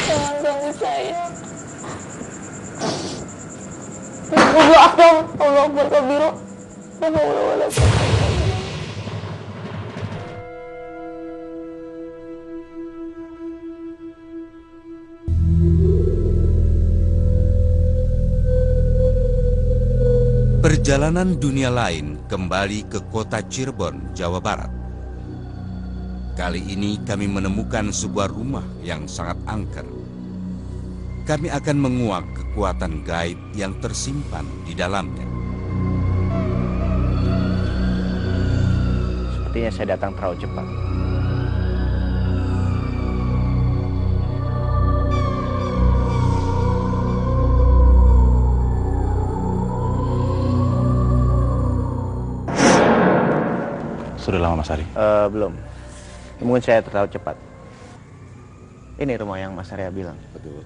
Jangan ganggu saya. Maaf dong, Allah Akbar kabiro. La haula wala quwwata illa billah. Perjalanan dunia lain kembali ke kota Cirebon, Jawa Barat. Kali ini kami menemukan sebuah rumah yang sangat angker. Kami akan menguak kekuatan gaib yang tersimpan di dalamnya. Sepertinya saya datang terlalu cepat. Sudah lama Mas Ari? Belum. Mungkin saya terlalu cepat. Ini rumah yang Mas Arya bilang. Betul.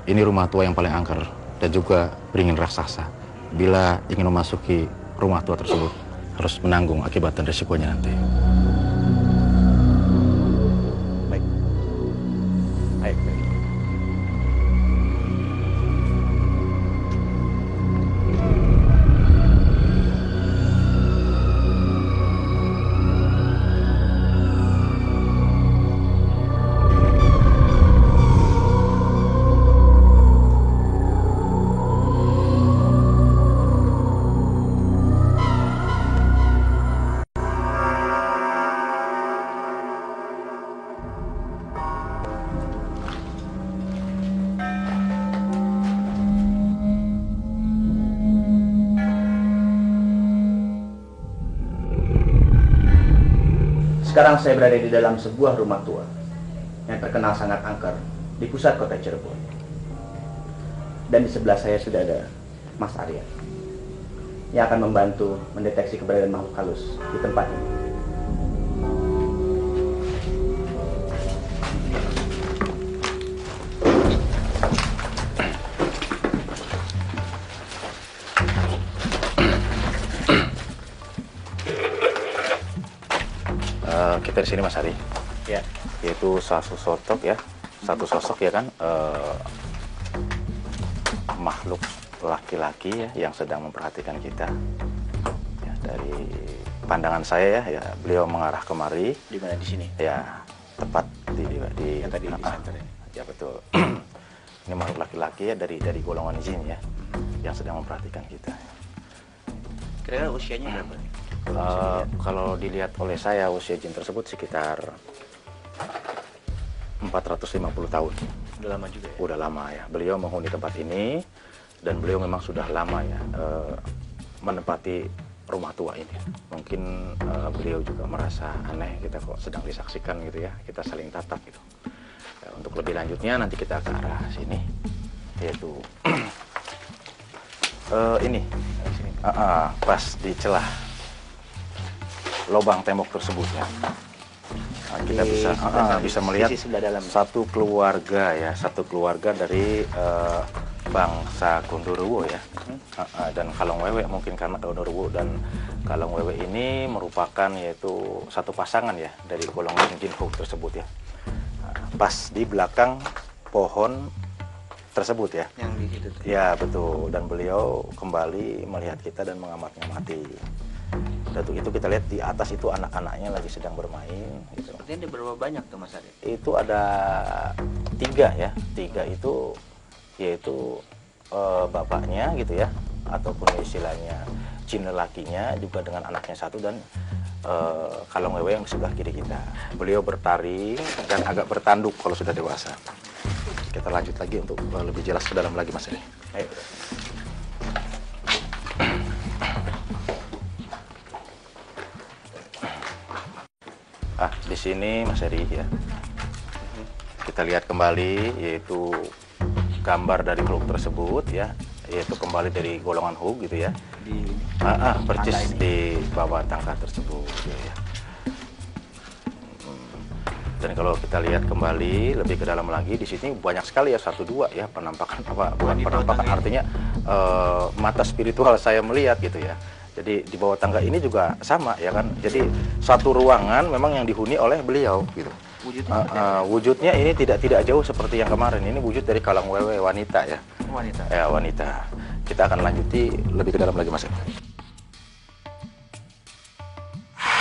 Ini rumah tua yang paling angker dan juga beringin raksasa. Bila ingin memasuki rumah tua tersebut, harus menanggung akibat dan risikonya nanti. Baik. Baik. Sekarang saya berada di dalam sebuah rumah tua yang terkenal sangat angker di pusat kota Cirebon. Dan di sebelah saya sudah ada Mas Arya yang akan membantu mendeteksi keberadaan makhluk halus di tempat ini. Kita di sini Mas Ari, Ya, yaitu satu sosok ya kan, makhluk laki-laki ya yang sedang memperhatikan kita. Ya, dari pandangan saya ya beliau mengarah kemari. di mana di sini? Ya, tepat di Yang tadi di center ya? Ya betul. Ini makhluk laki-laki ya dari golongan jin ya, yang sedang memperhatikan kita. Kira-kira usianya berapa? Kalau dilihat oleh saya usia jin tersebut sekitar 450 tahun. Udah lama juga ya? Udah lama ya. Beliau menghuni tempat ini dan beliau memang sudah lama ya menempati rumah tua ini. Mungkin beliau juga merasa aneh kita kok sedang disaksikan gitu ya. Kita saling tatap gitu. Ya, untuk lebih lanjutnya nanti kita ke arah sini, yaitu ini pas di celah lubang tembok tersebut ya. Nah, kita bisa melihat satu keluarga dari bangsa Gondoruo ya. Dan Kalong Wewe, mungkin karena Gondoruo dan Kalong Wewe ini merupakan yaitu satu pasangan ya dari golongan jin Huk tersebut ya. Pas di belakang pohon tersebut ya. Yang di situ tuh. Ya betul, dan beliau kembali melihat kita dan mengamati. Dan itu kita lihat di atas itu anak-anaknya lagi sedang bermain gitu. Sepertinya ada berapa banyak tuh Mas Arya? Itu ada 3 ya. 3 itu yaitu bapaknya gitu ya, ataupun istilahnya jin lelakinya juga dengan anaknya 1 dan Kalong Wewe yang di sebelah kiri kita. Beliau bertaring dan agak bertanduk kalau sudah dewasa. Kita lanjut lagi untuk lebih jelas ke dalam lagi Mas Eri. Ayo. Di sini Mas Eri ya. Kita lihat kembali yaitu gambar dari makhluk tersebut ya, yaitu kembali dari golongan Huk gitu ya. Persis di bawah tangga tersebut ya. Dan kalau kita lihat kembali lebih ke dalam lagi, di sini banyak sekali ya, 1, 2 ya penampakan bukan penampakan artinya mata spiritual saya melihat gitu ya. Jadi di bawah tangga ini juga sama ya kan. Jadi satu ruangan memang yang dihuni oleh beliau gitu. Wujudnya ini tidak jauh seperti yang kemarin. Ini wujud dari Kalang Wewe wanita ya. Wanita. Ya, wanita. Kita akan lanjuti lebih ke dalam lagi, Mas.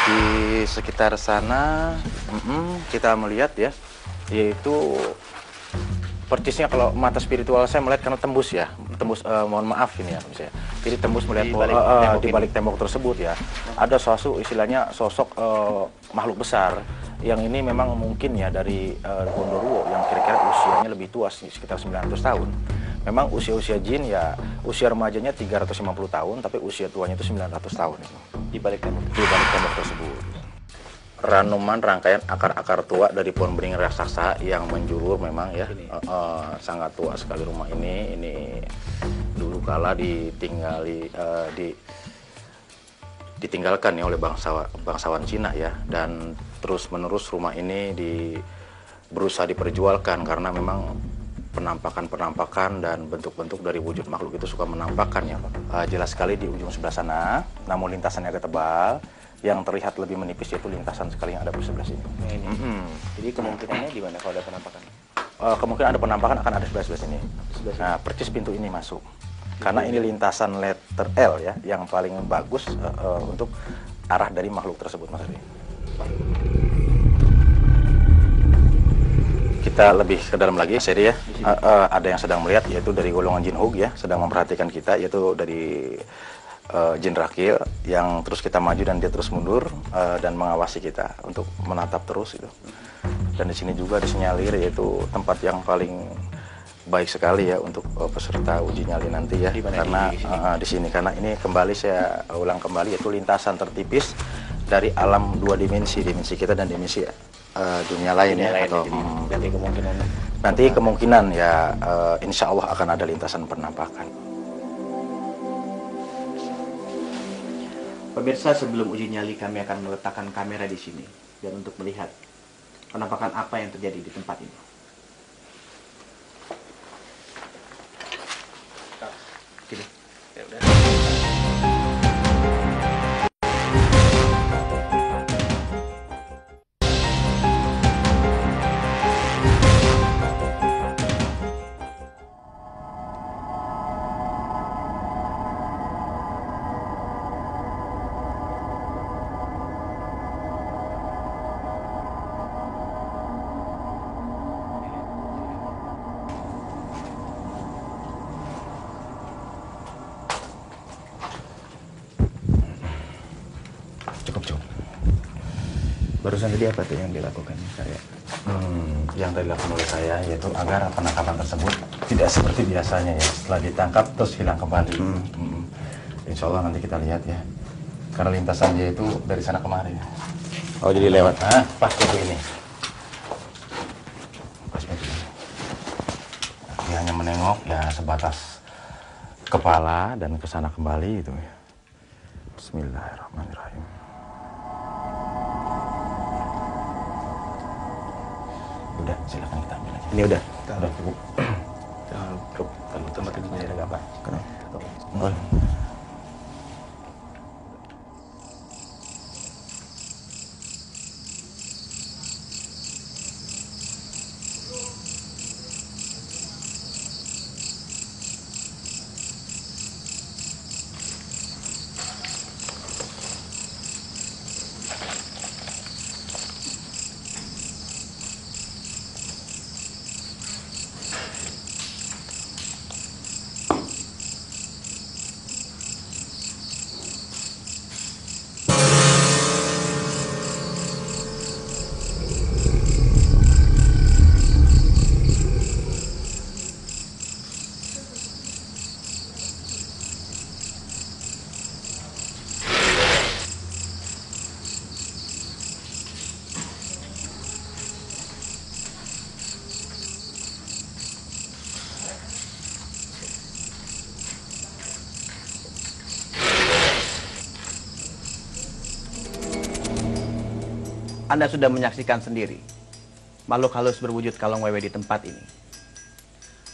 Di sekitar sana kita melihat ya, yaitu percisnya kalau mata spiritual saya melihat karena tembus ya, mohon maaf ini ya misalnya. Jadi tembus melihat di balik tembok tersebut ya, ada sosok makhluk besar yang ini memang mungkin ya dari Gondoruo yang kira-kira usianya lebih tua sih, sekitar 900 tahun. Memang usia jin ya, usia remajanya 350 tahun, tapi usia tuanya itu 900 tahun itu. Di balik tembok tersebut. Ranuman rangkaian akar-akar tua dari pohon beringin raksasa yang menjulur memang ya, sangat tua sekali rumah ini. Ini dulu kala ditinggalkan ya oleh bangsawan Cina ya, dan terus menerus rumah ini berusaha diperjualkan karena memang penampakan dan bentuk-bentuk dari wujud makhluk itu suka menampakkan ya. Jelas sekali di ujung sebelah sana, namun lintasannya agak tebal. Yang terlihat lebih menipis itu lintasan sekali yang ada di sebelah sini. Jadi kemungkinannya di mana kalau ada penampakan? Kemungkinan ada penampakan akan ada sebelah sini. Nah, percis pintu ini masuk. Karena ini lintasan letter L ya, yang paling bagus untuk arah dari makhluk tersebut, Mas Adi. Kita lebih ke dalam lagi, Seri ya. Ada yang sedang melihat, yaitu dari golongan Jin Hug ya, sedang memperhatikan kita, yaitu dari Jin Rakil, yang terus kita maju dan dia terus mundur dan mengawasi kita untuk menatap terus itu. Dan di sini juga disinyalir yaitu tempat yang paling baik sekali ya untuk peserta uji nyali nanti ya. Karena di sini karena ini kembali saya ulang kembali, yaitu lintasan tertipis dari alam dua dimensi kita dan dimensi dunia lain ya. Atau nanti kemungkinan ya insya Allah akan ada lintasan penampakan. Pemirsa, sebelum uji nyali kami akan meletakkan kamera di sini dan untuk melihat penampakan apa yang terjadi di tempat ini. Sini. Ya udah. Barusan tadi apa tuh yang dilakukan saya? Yang dilakukan oleh saya yaitu agar penangkapan tersebut tidak seperti biasanya ya, setelah ditangkap terus hilang kembali. Insya Allah nanti kita lihat ya, karena lintasan dia itu dari sana kemari. Oh, jadi lewat? Pas pintu ini. Pas pintu ini. Dia hanya menengok ya sebatas kepala dan ke sana kembali itu ya. Bismillahirrahmanirrahim. Udah, silakan kita ambil aja. Ini udah cukup. Cukup. Kalau tempat ini ada nggak, Pak? Kenapa? Anda sudah menyaksikan sendiri makhluk halus berwujud kalong wewe di tempat ini.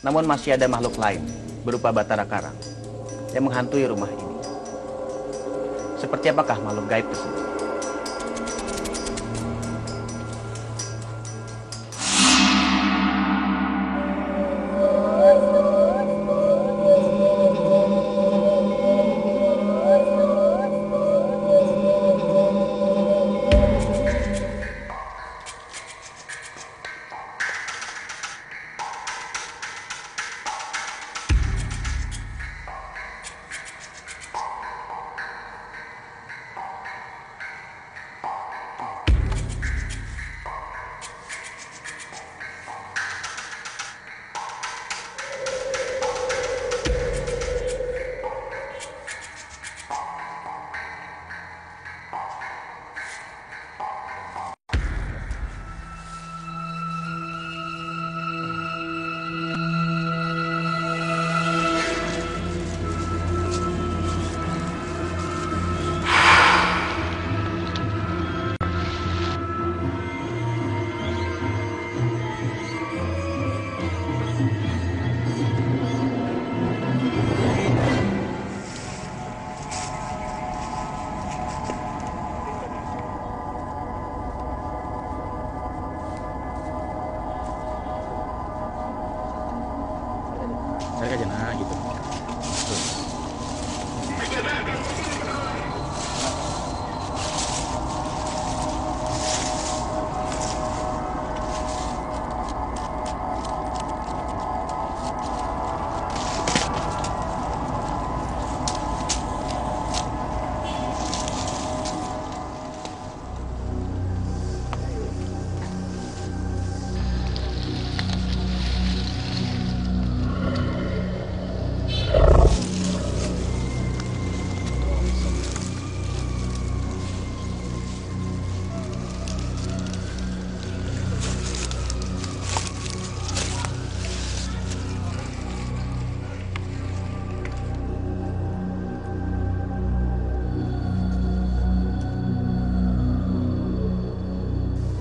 Namun masih ada makhluk lain berupa Batara Karang yang menghantui rumah ini. Seperti apakah makhluk gaib tersebut? Saya aja nah gitu.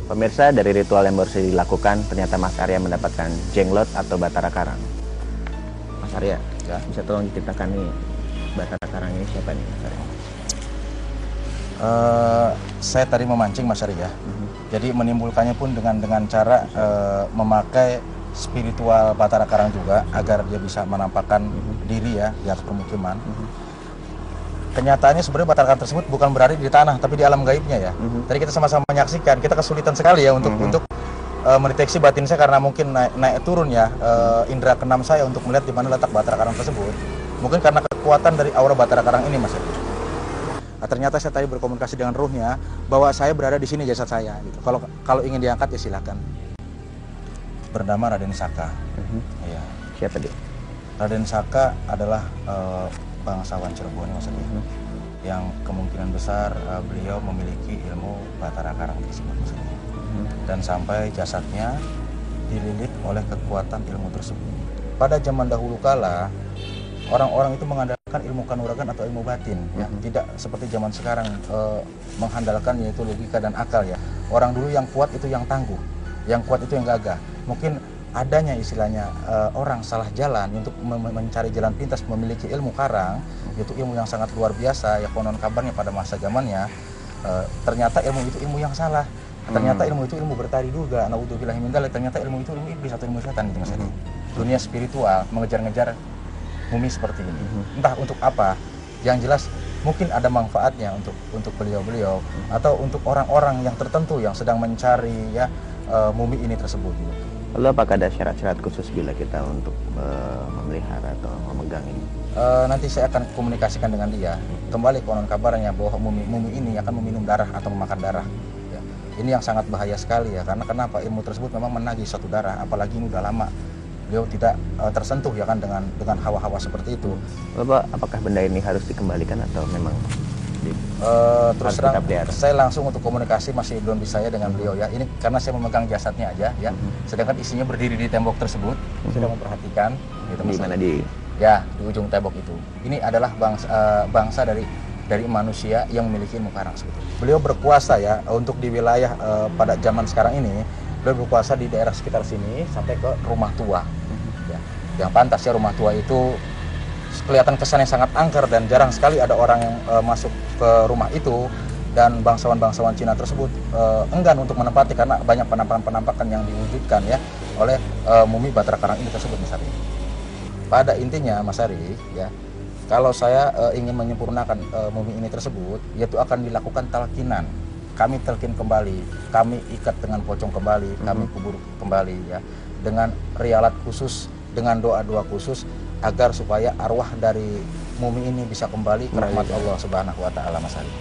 Pemirsa, dari ritual yang baru saja dilakukan, ternyata Mas Arya mendapatkan jenglot atau batara karang. Mas Arya, ya, bisa tolong diceritakan nih, batara karang ini siapa nih, Mas Arya? Saya tadi memancing, Mas Arya. Jadi menimbulkannya pun dengan cara memakai spiritual batara karang juga agar dia bisa menampakkan diri ya di atas permukiman. Kenyataannya sebenarnya batara karang tersebut bukan berada di tanah tapi di alam gaibnya ya. Tadi kita sama-sama menyaksikan, kita kesulitan sekali ya untuk mendeteksi batin saya karena mungkin naik turun ya indera keenam saya untuk melihat di mana letak batara karang tersebut. Mungkin karena kekuatan dari aura batara karang ini, Mas. Nah, ternyata saya tadi berkomunikasi dengan ruhnya bahwa saya berada di sini jasad saya gitu. Kalau ingin diangkat ya silakan. Bernama Raden Saka. Iya. Siapa dia? Raden Saka adalah bangsawan Cirebon, Mas, yang kemungkinan besar beliau memiliki ilmu batara karang tersebut, Mas. Dan sampai jasadnya dililit oleh kekuatan ilmu tersebut. Pada zaman dahulu kala, orang-orang itu mengandalkan ilmu kanuragan atau ilmu batin, ya, tidak seperti zaman sekarang mengandalkan yaitu logika dan akal ya. Orang dulu yang kuat itu yang tangguh, yang kuat itu yang gagah. Mungkin adanya istilahnya orang salah jalan untuk mencari jalan pintas memiliki ilmu karang, yaitu ilmu yang sangat luar biasa ya, konon kabarnya pada masa zamannya ternyata ilmu itu ilmu yang salah. Ternyata ilmu itu ilmu bertari juga. Naudzubillahi min dzalik. Ternyata ilmu itu ilmu iblis atau ilmu setan gitu, Mas. Dunia spiritual mengejar-ngejar mumi seperti ini. Entah untuk apa. Yang jelas mungkin ada manfaatnya untuk beliau-beliau atau untuk orang-orang yang tertentu yang sedang mencari ya mumi ini tersebut gitu. Lalu apakah ada syarat-syarat khusus bila kita untuk memelihara atau memegang ini? Nanti saya akan komunikasikan dengan dia. Kembali konon kabarnya bahwa mumi ini akan meminum darah atau memakan darah. Ya. Ini yang sangat bahaya sekali ya, karena kenapa ilmu tersebut memang menagih satu darah, apalagi ini udah lama. Beliau tidak tersentuh ya kan dengan hawa-hawa seperti itu. Bapak, apakah benda ini harus dikembalikan atau memang terus terang saya langsung untuk komunikasi masih belum bisa ya dengan beliau ya. Ini karena saya memegang jasadnya aja ya. Sedangkan isinya berdiri di tembok tersebut. Sudah memperhatikan gitu, di mana di ujung tembok itu. Ini adalah bangsa dari manusia yang memiliki ilmu karang sebetulnya. Beliau berkuasa ya untuk di wilayah pada zaman sekarang ini. Beliau berkuasa di daerah sekitar sini sampai ke rumah tua. Ya. Yang pantas ya, rumah tua itu kelihatan kesannya sangat angker dan jarang sekali ada orang yang masuk ke rumah itu, dan bangsawan-bangsawan Cina tersebut enggan untuk menempati karena banyak penampakan-penampakan yang diwujudkan ya oleh mumi batara karang ini tersebut, Mas Ari. Pada intinya, Mas Ari, ya, kalau saya ingin menyempurnakan mumi ini tersebut, yaitu akan dilakukan talkinan. Kami telkin kembali, kami ikat dengan pocong kembali, kami kubur kembali ya, dengan rialat khusus, dengan doa-doa khusus agar supaya arwah dari mumi ini bisa kembali ke rahmat Allah Subhanahu wa taala, Mas Ali.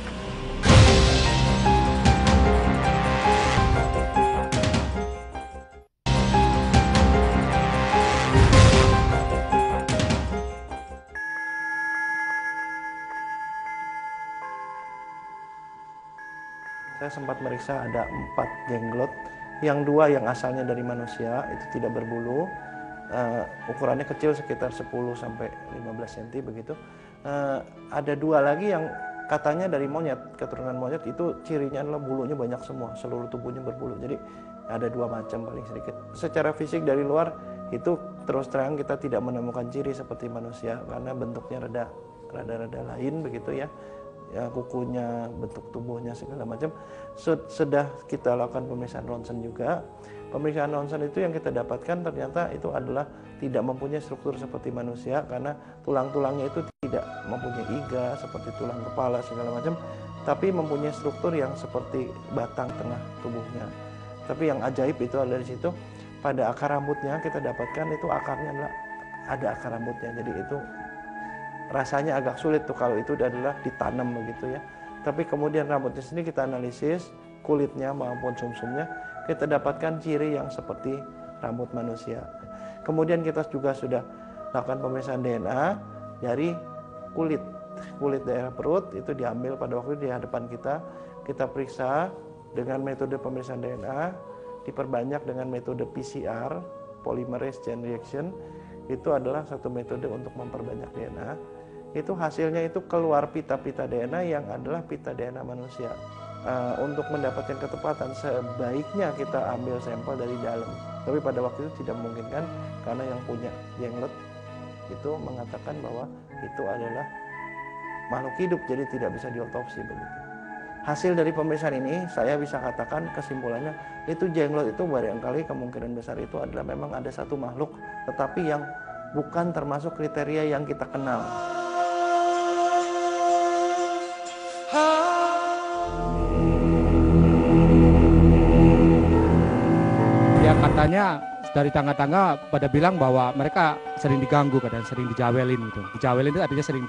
Saya sempat meriksa ada 4 jenglot, yang 2 yang asalnya dari manusia itu tidak berbulu, ukurannya kecil sekitar 10 sampai 15 cm begitu. Ada 2 lagi yang katanya dari monyet, keturunan monyet, itu cirinya adalah bulunya banyak semua, seluruh tubuhnya berbulu. Jadi ada 2 macam paling sedikit. Secara fisik dari luar itu terus terang kita tidak menemukan ciri seperti manusia karena bentuknya rada lain begitu ya. ya, kukunya, bentuk tubuhnya segala macam. Sudah kita lakukan pemeriksaan ronsen juga. Pemeriksaan ronsen itu yang kita dapatkan ternyata itu adalah tidak mempunyai struktur seperti manusia, karena tulang-tulangnya itu tidak mempunyai iga seperti tulang kepala segala macam, tapi mempunyai struktur yang seperti batang tengah tubuhnya. Tapi yang ajaib itu ada di situ, pada akar rambutnya kita dapatkan itu akarnya adalah ada akar rambutnya. Jadi itu rasanya agak sulit tuh kalau itu adalah ditanam begitu ya. Tapi kemudian rambutnya sendiri kita analisis, kulitnya maupun sumsumnya, kita dapatkan ciri yang seperti rambut manusia. Kemudian kita juga sudah lakukan pemeriksaan DNA dari kulit daerah perut, itu diambil pada waktu itu di hadapan kita periksa dengan metode pemeriksaan DNA, diperbanyak dengan metode PCR, polymerase chain reaction. Itu adalah satu metode untuk memperbanyak DNA. Itu hasilnya itu keluar pita-pita DNA yang adalah pita DNA manusia. Untuk mendapatkan ketepatan sebaiknya kita ambil sampel dari dalam, tapi pada waktu itu tidak memungkinkan karena yang punya jenglot itu mengatakan bahwa itu adalah makhluk hidup, jadi tidak bisa diotopsi begitu. Hasil dari pemeriksaan ini saya bisa katakan kesimpulannya itu jenglot itu barangkali kemungkinan besar itu adalah memang ada satu makhluk, tetapi yang bukan termasuk kriteria yang kita kenal. Ya katanya dari tangga-tangga pada bilang bahwa mereka sering diganggu, kadang sering dijawelin gitu. Dijawelin itu artinya sering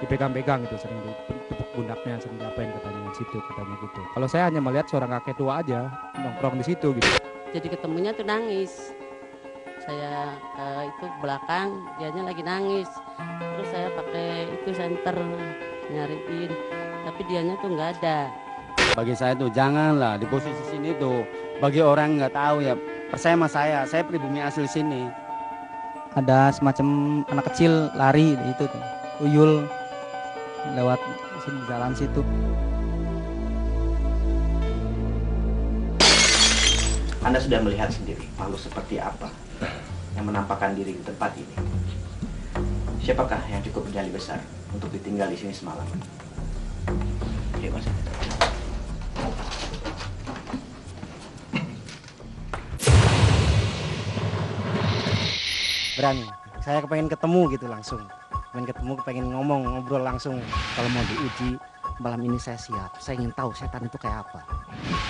dipegang-pegang gitu, sering ditepuk pundaknya, sering diapain katanya di situ katanya gitu. Kalau saya hanya melihat seorang kakek tua aja nongkrong di situ gitu. Jadi ketemunya tuh nangis. Saya itu belakang, dianya lagi nangis. Terus saya pakai itu senter nyariin, tapi dianya tuh nggak ada. Bagi saya tuh janganlah di posisi sini tuh. Bagi orang nggak tahu ya, percaya sama saya pribumi asli sini. Ada semacam anak kecil lari itu tuh, tuyul lewat sini jalan situ. Anda sudah melihat sendiri makhluk seperti apa yang menampakkan diri di tempat ini. Siapakah yang cukup bernyali besar untuk ditinggal di sini semalam? Oke, Mas. Berani, saya kepengen ketemu gitu langsung, kepengen ngomong, ngobrol langsung. Kalau mau diuji malam ini saya siap, saya ingin tahu setan itu kayak apa.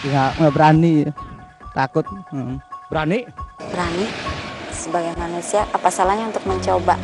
Nggak berani, takut. Berani? Berani, sebagai manusia apa salahnya untuk mencoba?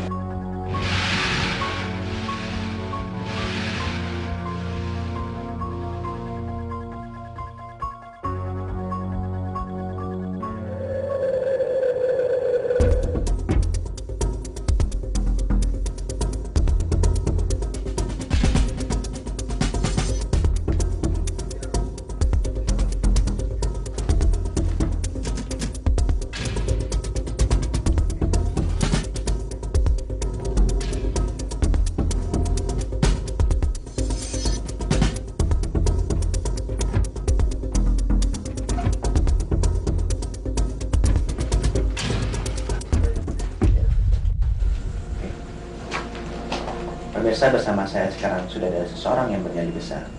Pemirsa, bersama saya sekarang sudah ada seseorang yang bernyali besar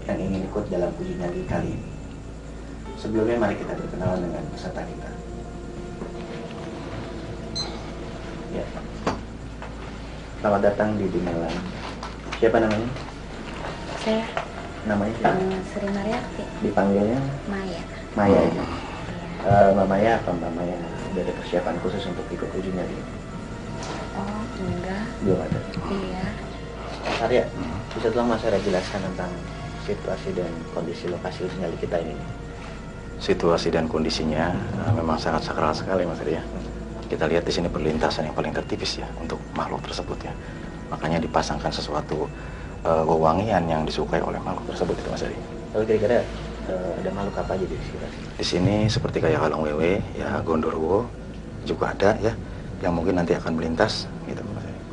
yang ingin ikut dalam uji nyali kali ini. Sebelumnya mari kita berkenalan dengan peserta kita. Ya. Selamat datang di Dimelan. Siapa namanya? Saya. Namanya siapa? Sri Mariati. Dipanggilnya? Maya. Maya aja. Mbak Maya, apa Mbak Maya udah ada persiapan khusus untuk ikut uji nyali ini? Oh, enggak. Belum ada. Iya. Mas Arya, bisa tolong Mas Arya jelaskan tentang situasi dan kondisi lokasi uji nyali kita ini? Situasi dan kondisinya memang sangat sakral sekali, Mas Arya. Kita lihat di sini perlintasan yang paling tertipis ya untuk makhluk tersebut ya. Makanya dipasangkan sesuatu wewangian yang disukai oleh makhluk tersebut itu, Mas Arya. Lalu kira-kira ada makhluk apa aja di sekitar sini? Di sini seperti kayak kalong wewe, ya gondorwo juga ada ya, yang mungkin nanti akan melintas gitu, Mas Arya.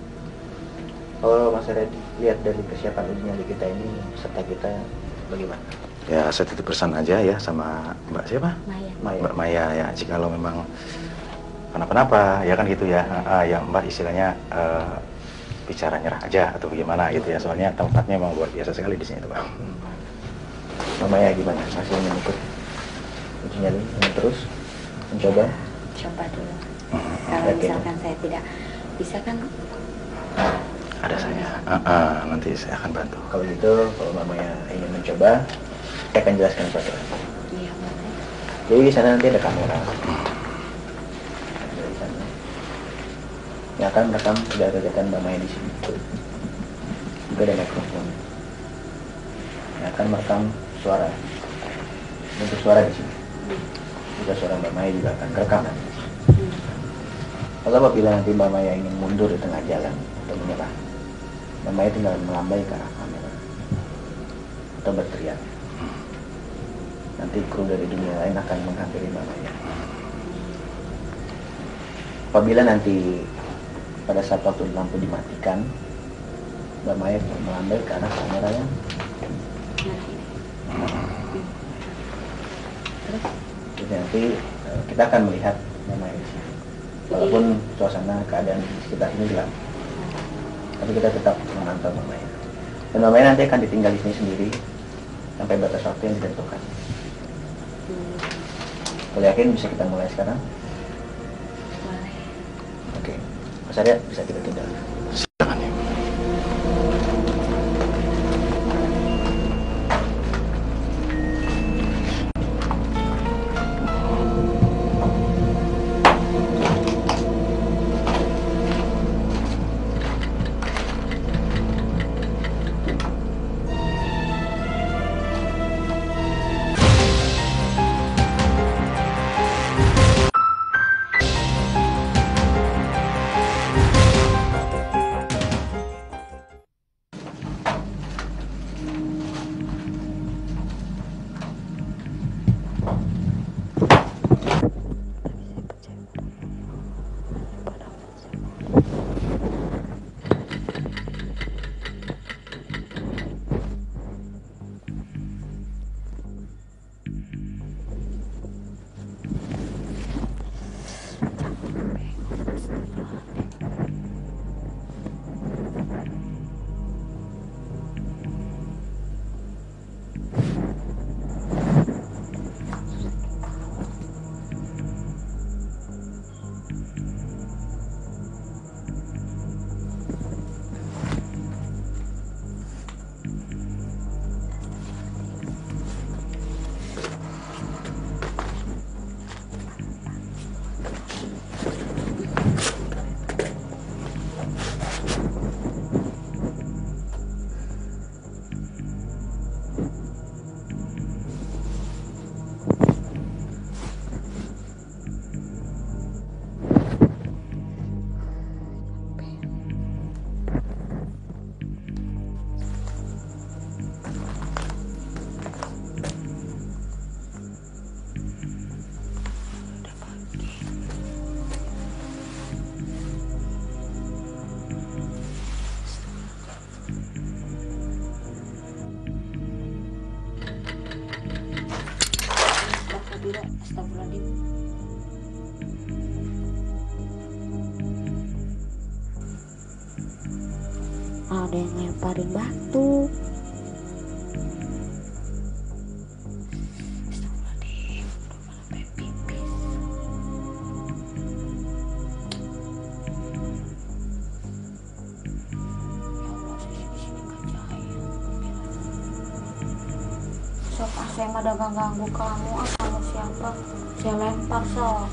Kalau Mas Arya lihat dari persiapan uji nyali kita ini, peserta kita bagaimana? Ya saya titip pesan aja ya sama Mbak siapa? Maya. Mbak Maya ya, jikalau memang kenapa-napa ya kan gitu ya, ya Mbak istilahnya bicara nyerah aja atau bagaimana gitu ya. Soalnya tempatnya memang luar biasa sekali di sini tuh, Pak. Mama ya gimana? Masih ingin ikut uji nyali terus mencoba? Coba dulu. Kalau misalkan saya tidak bisa kan ada saya. Nanti saya akan bantu. Kalau gitu, kalau Mama ya ingin mencoba, saya akan jelaskan peraturan. Iya, boleh. Jadi di sana nanti ada kamera. Dari sana. Yang akan merekam segala kegiatan Mama ya di sini. Juga ada mikrofon. Yang akan merekam suara. Untuk suara di sini. Juga suara Mbak Maya juga akan rekam nanti. Kalau apabila nanti Mbak Maya ingin mundur di tengah jalan atau menyerah, Mbak Maya tinggal melambai ke arah kamera atau berteriak. Nanti kru dari dunia lain akan menghampiri Mbak Maya. Apabila nanti pada saat waktu lampu dimatikan, Mbak Maya melambai ke arah kamera yang jadi nanti kita akan melihat Mbak Maya di sini. Walaupun suasana keadaan di sekitar ini gelap, tapi kita tetap memantau Mbak Maya. Dan Mbak Maya nanti akan ditinggal di sini sendiri sampai batas waktu yang ditentukan. Kalau yakin bisa kita mulai sekarang? Oke, Mas Arya bisa kita tinggal. Silakan ya. Astagfirullahaladzim. Ada yang lemparin batu. Astagfirullahaladzim. Udah pada pipis. Ya Allah, sini gak cahaya. Sok, saya mah udah ganggu kamu. Kamu siapa? Saya lempar, sok.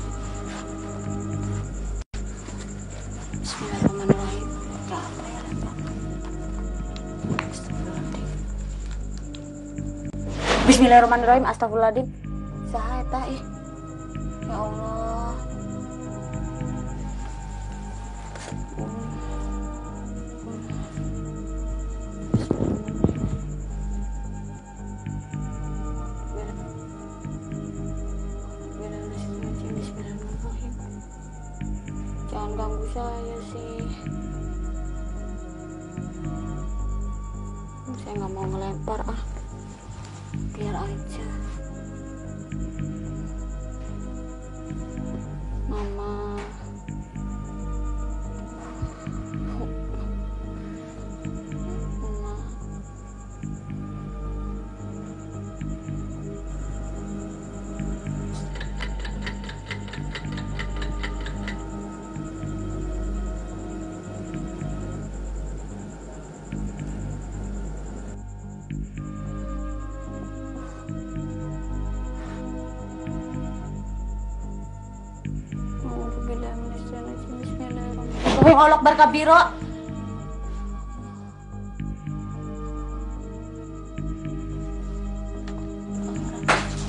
Bismillahirrahmanirrahim. Ya apa ya lempar? Astagfirullahaladzim. Bismillahirrahmanirrahim. Astagfirullahaladzim. Saha eta ih. Ya Allah. Jangan ganggu saya sih. Saya nggak mau ngelempar biar aja. Mama Bismillahirrahmanirrahim. Allah Akbar kabiro.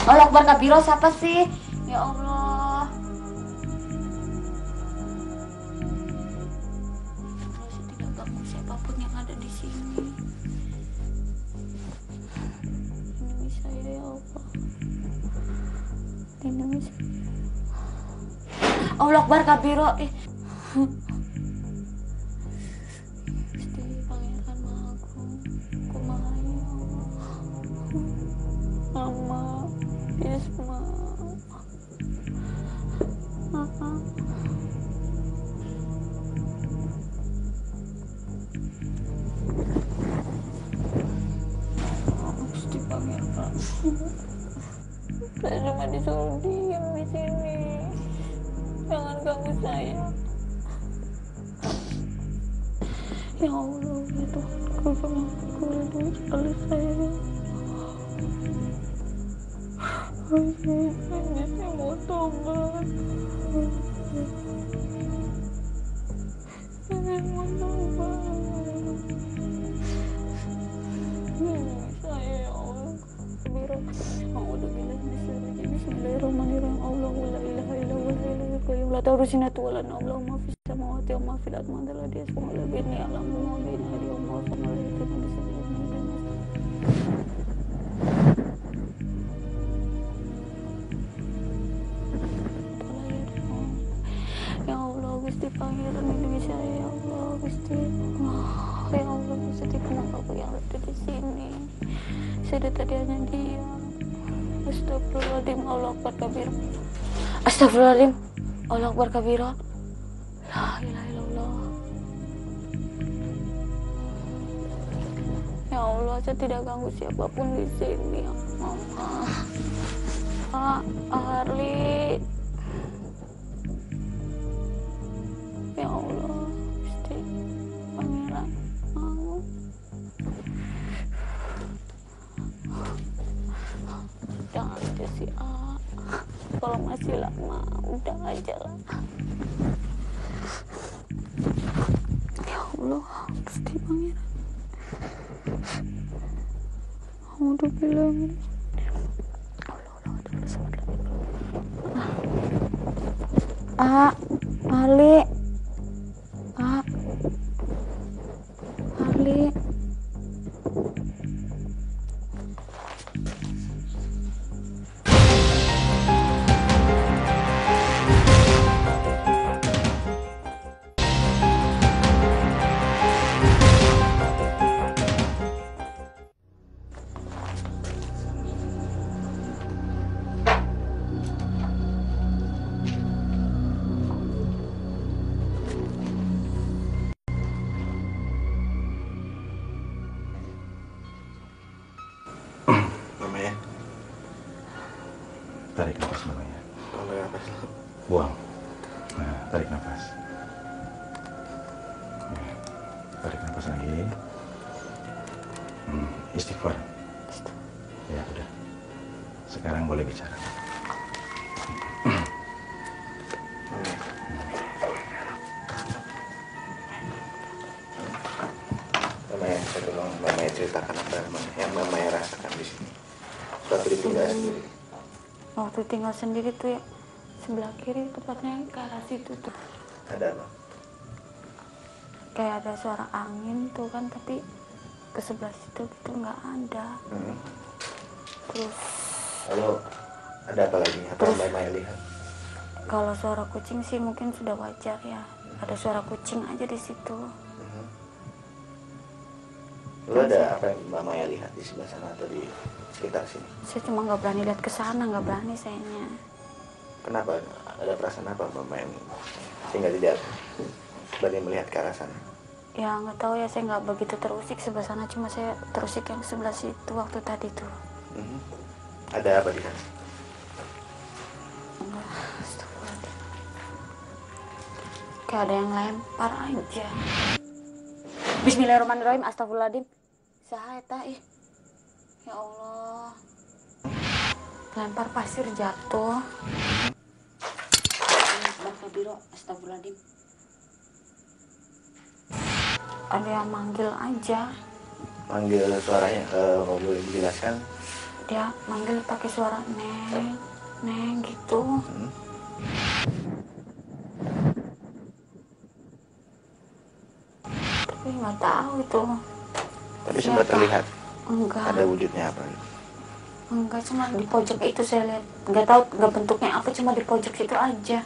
Allah Akbar kabiro siapa sih? Ya Allah. Tidak ganggu siapapun yang ada di sini. Lindungi saya ya Allah. Lindungi saya. Allah Akbar kabiro. Gusti Pangeran Maha Agung, kumaha ya Allah. Mama, Isma. Gusti Pangeran. Saya cuma disuruh diam di sini. Jangan ganggu saya. Ya Allah, ya Tuhanku, kenapa lindungi sekali saya. Saya mau tobat. Saya mau tobat. Lindungi saya ya Allah. Bismillahirrahmanirrahim. Allahu la ilaha illa huwal hayyul qayyum la ta'khudhuhu sinatun wa la nawm lahu ma fis samawati wa ma fil ardi man dhal ladzi yashfa'u 'indahu illa bi'idznihi ya'lamu ma baina aydihim wa ma khalfahum wa la yuhituna bi shay'in min ilmihi. Ya Allah, Gusti Pangeran lindungi saya ya Allah, Gusti. Ya Allah, Gusti kenapa aku yang ada di sini? Saya tadi hanya diam. Astagfirullahaladzim, Allah Akbar kabir. Astagfirullahaladzim, Allah Akbar kabir. La ilaha illallah. Ya Allah, saya tidak ganggu siapapun di sini. Ya Allah. Pak Harli. Ya Allah, Gusti Pangeran mau. Udah aja sih kalau masih lama udah aja lah. Ya Allah, Gusti Pangeran. Udah bilang Ali Ali Tarik nafas namanya. Buang. Nah, tarik nafas. Tarik nafas lagi. Istighfar. Ya udah. Sekarang boleh bicara. Mamanya, saya tolong mamanya ceritakan apa yang mamanya rasakan di sini. Suatu ditinggal sendiri. Waktu tinggal sendiri tuh ya, sebelah kiri tepatnya ke arah situ tuh. Ada apa? Kayak ada suara angin tuh kan, tapi ke sebelah situ gitu nggak ada. Terus Lalu ada apa lagi? Apa yang Mbak Maya lihat? kalau suara kucing sih mungkin sudah wajar ya. Ada suara kucing aja di situ. Lalu ada apa yang Mbak Maya lihat di sebelah sana atau di sekitar sini? Saya cuma nggak berani lihat ke sana, nggak berani sayanya. Kenapa? Ada perasaan apa Mbak Maya sehingga tidak berani melihat ke arah sana? Ya nggak tahu ya, saya nggak begitu terusik sebelah sana, cuma saya terusik yang sebelah situ waktu tadi tuh. Ada apa di sana? Enggak, astagfirullahaladzim. Kayak ada yang lempar aja. Bismillahirrahmanirrahim, astagfirullahaladzim. Saha eta ih. Ya Allah. Lempar pasir jatuh. Biro, astagfirullahaladzim. Ada yang manggil aja. Manggil suaranya, mau boleh dijelaskan? Dia manggil pakai suara neng, neng gitu. Tapi nggak tahu itu. Tapi sempat terlihat? Enggak. Ada wujudnya apa? Enggak, cuma di pojok itu saya lihat. Nggak tahu, nggak bentuknya apa, cuma di pojok situ aja.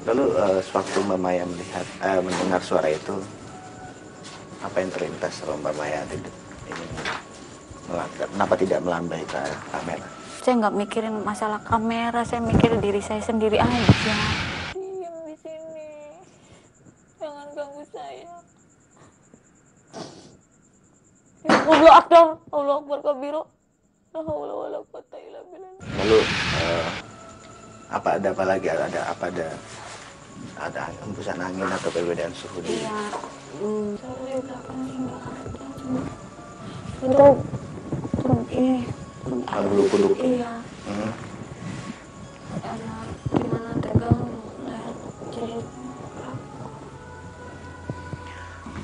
Lalu sewaktu Mbak Maya melihat, mendengar suara itu, apa yang terlintas sama Mbak Maya? Ini kenapa tidak melambai ke kamera? Saya nggak mikirin masalah kamera, saya mikir diri saya sendiri aja. Diam di sini, jangan ganggu saya. Ya Allah Akbar kabiro. La haula wala quwwata illa billah. Lalu ada apa lagi? Ada hembusan angin atau perbedaan suhu di? Iya. Saya belakang ini ada. Itu ini. Bulu-bulu. Iya. Ada gimana terganggu. Jadi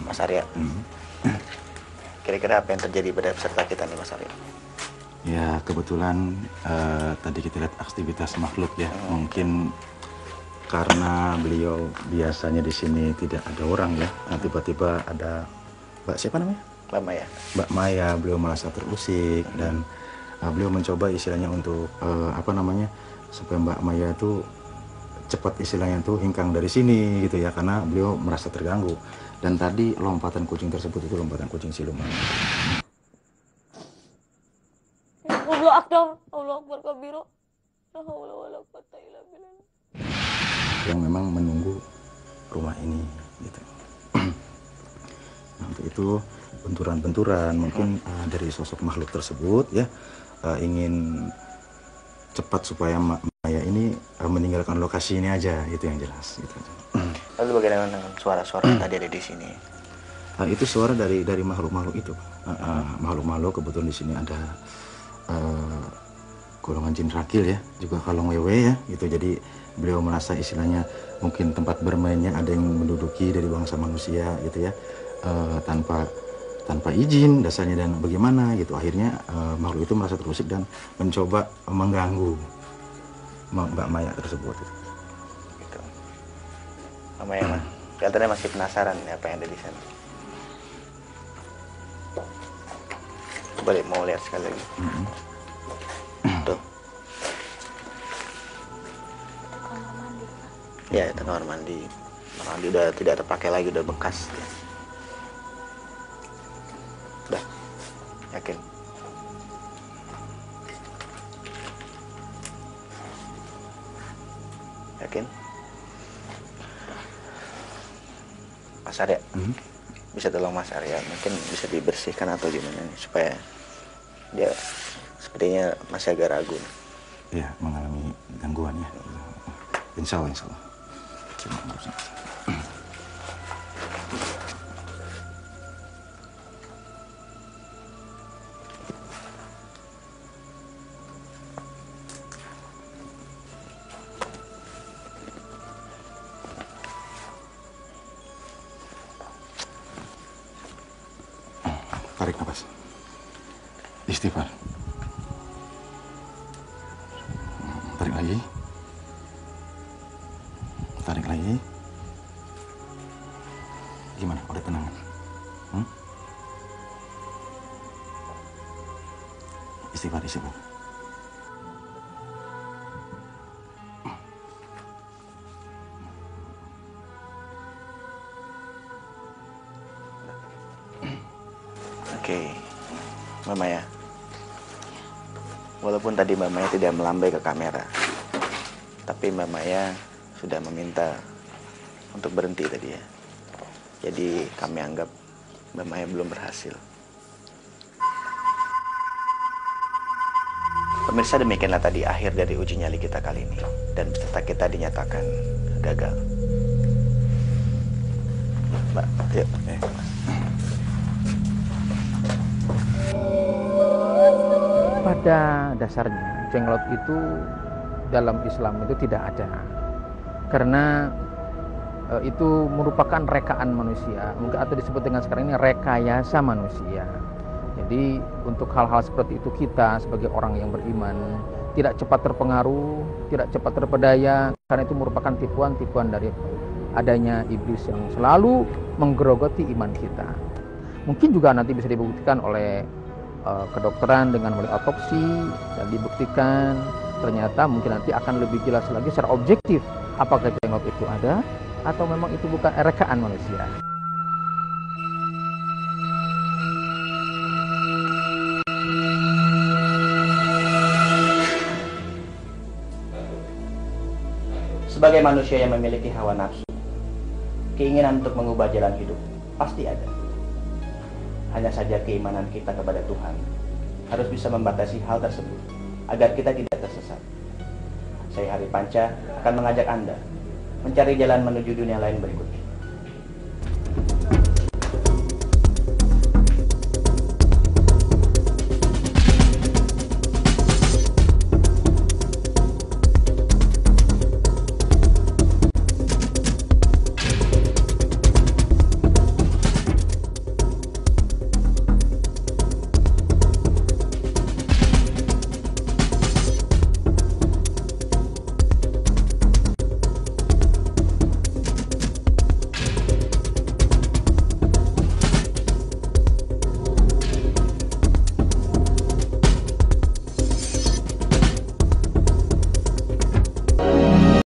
Mas Arya, kira-kira apa yang terjadi pada peserta kita nih Mas Arya? Ya kebetulan tadi kita lihat aktivitas makhluk ya. Mungkin karena beliau biasanya di sini tidak ada orang ya. Nah, tiba-tiba ada Mbak siapa namanya? Mbak Maya. Mbak Maya, beliau merasa terusik dan beliau mencoba istilahnya untuk supaya Mbak Maya itu cepat istilahnya tuh hingkang dari sini gitu ya, karena beliau merasa terganggu. Dan tadi lompatan kucing tersebut itu lompatan kucing siluman. Allah Akbar kabiro. La haula wala quwwata illa billah. Yang memang menunggu rumah ini gitu. Nah, untuk itu benturan-benturan mungkin dari sosok makhluk tersebut ya ingin cepat supaya Maya ini meninggalkan lokasi ini aja, itu yang jelas gitu. Lalu bagaimana dengan suara-suara tadi ada di sini? Itu suara dari makhluk-makhluk itu. Makhluk-makhluk kebetulan di sini ada golongan jin rakil ya, juga kalong wewe ya gitu. Jadi beliau merasa istilahnya mungkin tempat bermainnya ada yang menduduki dari bangsa manusia gitu ya, tanpa izin dasarnya dan bagaimana gitu. Akhirnya makhluk itu merasa terusik dan mencoba mengganggu Mbak Maya tersebut. Gitu. Mbak Maya kelihatannya masih penasaran ya apa yang ada di sana. Boleh mau lihat sekali lagi. Tuh. Ya, itu kamar mandi. Kamar mandi udah tidak terpakai lagi, udah bekas. Udah, yakin? Yakin? Mas Arya, bisa tolong Mas Arya, mungkin bisa dibersihkan atau gimana nih, supaya dia sepertinya masih agak ragu. Ya, mengalami gangguan ya. Insya Allah. Tarik nafas. Istighfar. Tarik lagi. Tarik lagi. Gimana? Udah tenang? Istighfar. Oke, Mbak Maya. Walaupun tadi Mbak Maya tidak melambai ke kamera, tapi Mbak Maya sudah meminta untuk berhenti tadi ya. Jadi kami anggap Mbak Maya belum berhasil. Pemirsa, demikianlah tadi akhir dari uji nyali kita kali ini. Dan peserta kita dinyatakan gagal. Mbak, yuk. Pada dasarnya jenglot itu dalam Islam itu tidak ada, karena itu merupakan rekaan manusia, mungkin atau disebut dengan sekarang ini rekayasa manusia. Jadi untuk hal-hal seperti itu kita sebagai orang yang beriman tidak cepat terpengaruh, tidak cepat terpedaya, karena itu merupakan tipuan-tipuan dari adanya iblis yang selalu menggerogoti iman kita. Mungkin juga nanti bisa dibuktikan oleh kedokteran dengan melalui otopsi dan dibuktikan ternyata mungkin nanti akan lebih jelas lagi secara objektif apakah jenglot itu ada atau memang itu bukan rekaan manusia. Sebagai manusia yang memiliki hawa nafsu, keinginan untuk mengubah jalan hidup pasti ada. Hanya saja keimanan kita kepada Tuhan harus bisa membatasi hal tersebut agar kita tidak tersesat. Saya Hari Panca akan mengajak Anda mencari jalan menuju dunia lain berikutnya.